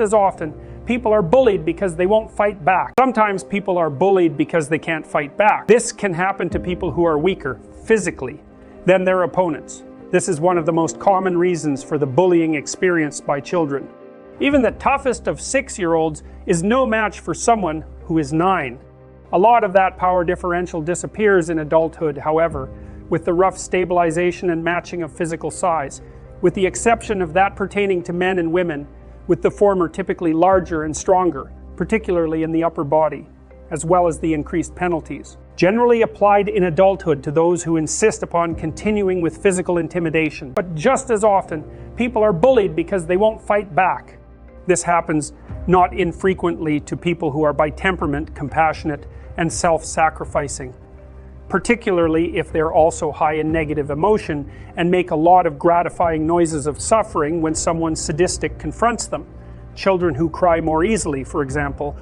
As often, people are bullied because they won't fight back. Sometimes people are bullied because they can't fight back. This can happen to people who are weaker, physically, than their opponents. This is one of the most common reasons for the bullying experienced by children. Even the toughest of 6-year-olds is no match for someone who is 9. A lot of that power differential disappears in adulthood, however, with the rough stabilization and matching of physical size, with the exception of that pertaining to men and women, with the former typically larger and stronger, particularly in the upper body, as well as the increased penalties, generally applied in adulthood to those who insist upon continuing with physical intimidation. But just as often, people are bullied because they won't fight back. This happens not infrequently to people who are by temperament compassionate and self-sacrificing, particularly if they're also high in negative emotion and make a lot of gratifying noises of suffering when someone sadistic confronts them. Children who cry more easily, for example,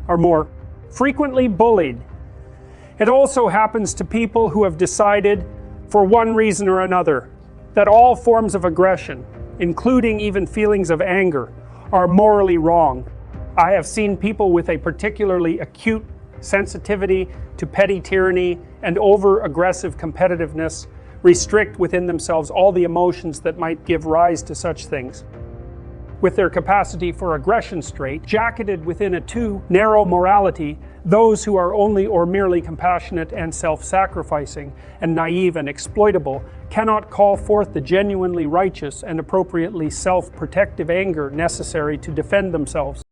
are more frequently bullied. It also happens to people who have decided, for one reason or another, that all forms of aggression, including even feelings of anger, are morally wrong. I have seen people with a particularly acute sensitivity to petty tyranny and over-aggressive competitiveness restrict within themselves all the emotions that might give rise to such things. With their capacity for aggression straight-jacketed within a too narrow morality, those who are only or merely compassionate and self-sacrificing and naive and exploitable cannot call forth the genuinely righteous and appropriately self-protective anger necessary to defend themselves.